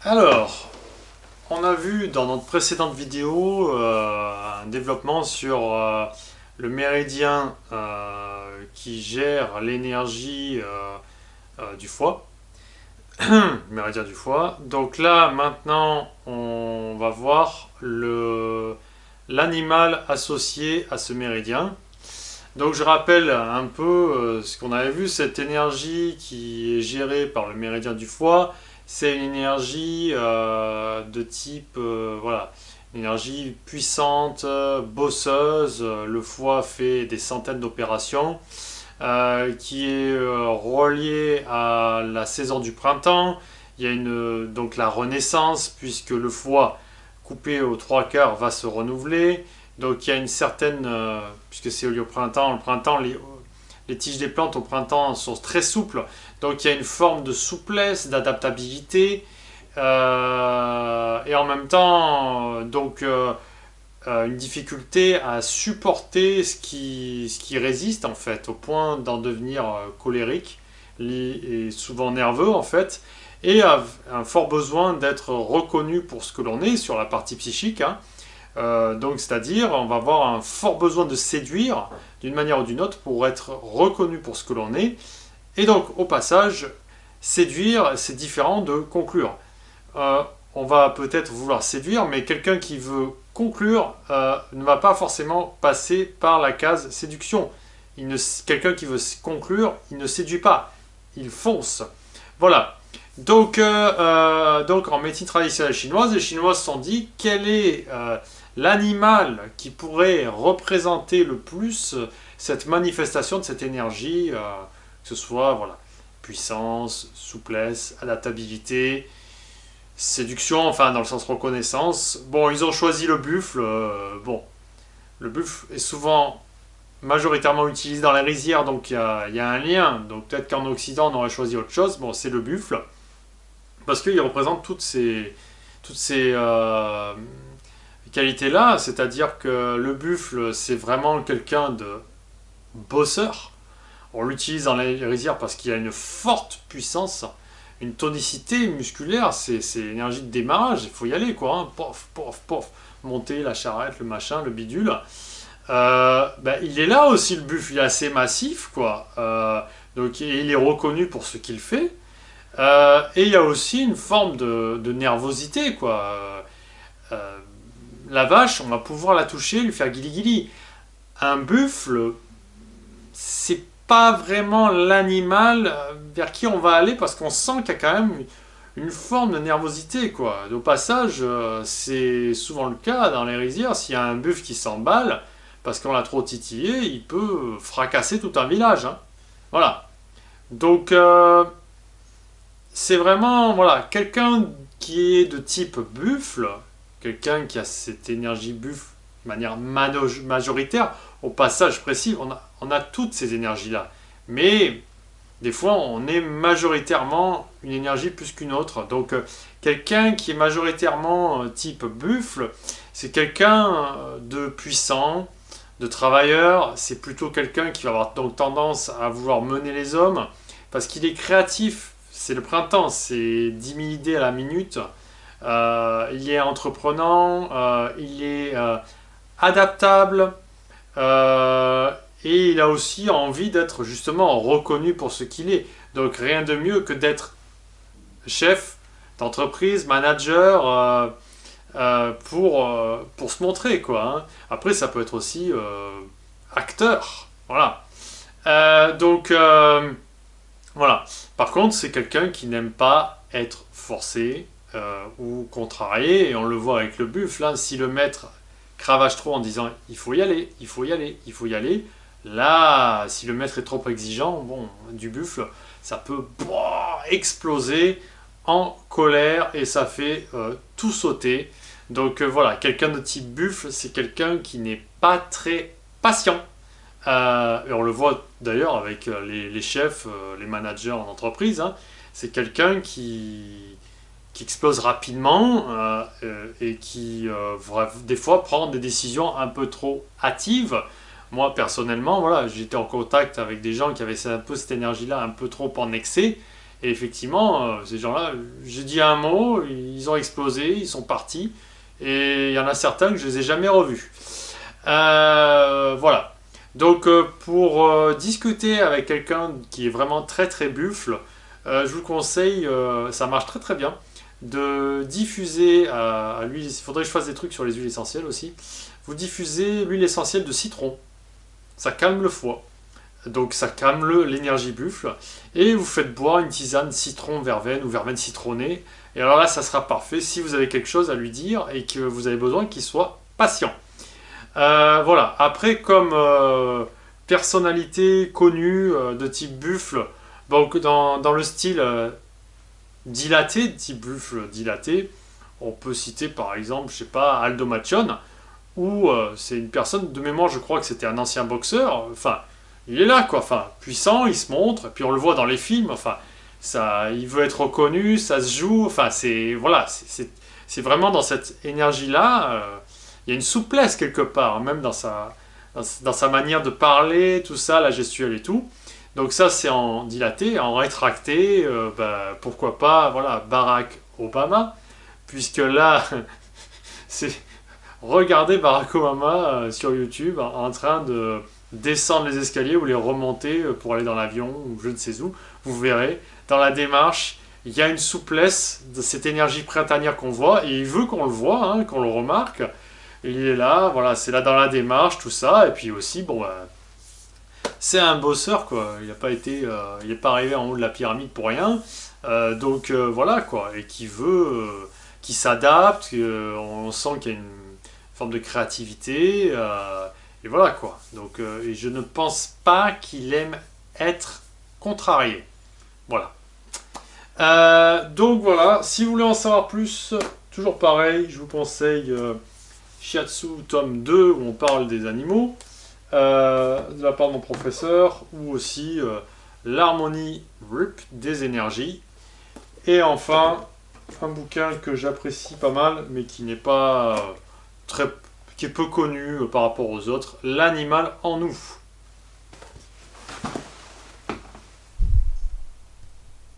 Alors, on a vu dans notre précédente vidéo un développement sur le méridien qui gère l'énergie du foie. Le méridien du foie. Donc là, maintenant, on va voir l'animal associé à ce méridien. Donc je rappelle un peu ce qu'on avait vu, cette énergie qui est gérée par le méridien du foie, c'est une énergie de type, voilà, une énergie puissante, bosseuse. Le foie fait des centaines d'opérations, qui est reliée à la saison du printemps. Il y a donc la renaissance, puisque le foie coupé aux trois quarts va se renouveler. Donc il y a une certaine, puisque c'est au printemps, le printemps, les tiges des plantes au printemps sont très souples, donc il y a une forme de souplesse, d'adaptabilité, et en même temps, une difficulté à supporter ce qui résiste en fait, au point d'en devenir colérique et souvent nerveux en fait, et a un fort besoin d'être reconnu pour ce que l'on est sur la partie psychique, hein. Donc, c'est-à-dire, on va avoir un fort besoin de séduire d'une manière ou d'une autre pour être reconnu pour ce que l'on est. Et donc, au passage, séduire, c'est différent de conclure. Euh, on va peut-être vouloir séduire, mais quelqu'un qui veut conclure ne va pas forcément passer par la case séduction. Quelqu'un qui veut conclure, il ne séduit pas, il fonce. Voilà. Donc en médecine traditionnelle chinoise, les Chinois se sont dit quel est l'animal qui pourrait représenter le plus cette manifestation de cette énergie, que ce soit voilà, puissance, souplesse, adaptabilité, séduction, enfin dans le sens reconnaissance. Bon, ils ont choisi le buffle. Bon, le buffle est souvent majoritairement utilisé dans les rizières, donc il y a un lien. Donc peut-être qu'en Occident on aurait choisi autre chose. Bon, c'est le buffle parce qu'il représente toutes ces qualités-là, c'est-à-dire que le buffle, c'est vraiment quelqu'un de bosseur. On l'utilise dans les rizières parce qu'il a une forte puissance, une tonicité musculaire, c'est l'énergie de démarrage, il faut y aller quoi, hein. Pof, pof, pof, monter la charrette, le machin, le bidule. Il est là aussi le buffle, il est assez massif quoi. Donc il est reconnu pour ce qu'il fait. Et il y a aussi une forme de nervosité quoi. Euh, la vache, on va pouvoir la toucher, lui faire guili-guili. Un buffle, c'est pas vraiment l'animal vers qui on va aller parce qu'on sent qu'il y a quand même une forme de nervosité quoi. Au passage, c'est souvent le cas dans les rizières. S'il y a un buffle qui s'emballe parce qu'on l'a trop titillé, il peut fracasser tout un village, hein. Voilà. Donc c'est vraiment voilà quelqu'un qui est de type buffle, quelqu'un qui a cette énergie buffle de manière majoritaire. Au passage précis, on a toutes ces énergies-là. Mais des fois, on est majoritairement une énergie plus qu'une autre. Donc, quelqu'un qui est majoritairement type buffle, c'est quelqu'un de puissant, de travailleur. C'est plutôt quelqu'un qui va avoir donc tendance à vouloir mener les hommes parce qu'il est créatif. C'est le printemps, c'est 10 000 idées à la minute. Il est entreprenant, il est adaptable, et il a aussi envie d'être justement reconnu pour ce qu'il est. Donc rien de mieux que d'être chef d'entreprise, manager, pour se montrer quoi, hein. Après ça peut être aussi acteur, voilà. Voilà. Par contre c'est quelqu'un qui n'aime pas être forcé ou contrarié, et on le voit avec le buffle, là, si le maître cravache trop en disant il faut y aller, il faut y aller, il faut y aller. Là, si le maître est trop exigeant, bon, du buffle, ça peut exploser en colère et ça fait tout sauter. Donc voilà, quelqu'un de type buffle, c'est quelqu'un qui n'est pas très patient. Et on le voit d'ailleurs avec les chefs, les managers en entreprise, hein. C'est quelqu'un qui explose rapidement et qui va des fois prendre des décisions un peu trop hâtives. Moi personnellement, voilà, j'étais en contact avec des gens qui avaient un peu cette énergie-là un peu trop en excès Et effectivement, ces gens-là, j'ai dit un mot, ils ont explosé, ils sont partis. Et il y en a certains que je les ai jamais revus. Voilà. Donc pour discuter avec quelqu'un qui est vraiment très très buffle, je vous conseille, ça marche très très bien, de diffuser à l'huile. Il faudrait que je fasse des trucs sur les huiles essentielles aussi. Vous diffusez l'huile essentielle de citron. Ça calme le foie. Donc ça calme l'énergie buffle. Et vous faites boire une tisane citron verveine ou verveine citronnée. Et alors là, ça sera parfait si vous avez quelque chose à lui dire et que vous avez besoin qu'il soit patient. Voilà. Après, comme personnalité connue de type buffle, donc dans le style dilaté, type buffle dilaté, on peut citer par exemple, je sais pas, Aldo Machon, où c'est une personne, de mémoire, je crois que c'était un ancien boxeur. Enfin, il est là, quoi. Enfin, puissant, il se montre, et puis on le voit dans les films. Enfin, ça, il veut être reconnu, ça se joue. Enfin, c'est voilà, c'est vraiment dans cette énergie-là. Il y a une souplesse quelque part, même dans sa manière de parler, tout ça, la gestuelle et tout. Donc ça, c'est en dilaté, en rétracté. Pourquoi pas, voilà, Barack Obama, puisque là, c'est regardez Barack Obama sur YouTube en train de descendre les escaliers ou les remonter pour aller dans l'avion ou je ne sais où. Vous verrez, dans la démarche, il y a une souplesse de cette énergie printanière qu'on voit et il veut qu'on le voit, hein, qu'on le remarque. Et il est là, voilà, c'est là dans la démarche, tout ça. Et puis aussi, bon, c'est un bosseur, quoi. Il n'a pas été, il n'est pas arrivé en haut de la pyramide pour rien. Voilà, quoi. Et qui s'adapte. On sent qu'il y a une forme de créativité. Et voilà, quoi. Donc, et je ne pense pas qu'il aime être contrarié. Voilà. Donc voilà, si vous voulez en savoir plus, toujours pareil, je vous conseille Shiatsu tome 2 où on parle des animaux, de la part de mon professeur, ou aussi l'harmonie RIP des énergies. Et enfin, un bouquin que j'apprécie pas mal, mais qui n'est pas qui est peu connu par rapport aux autres, L'animal en nous.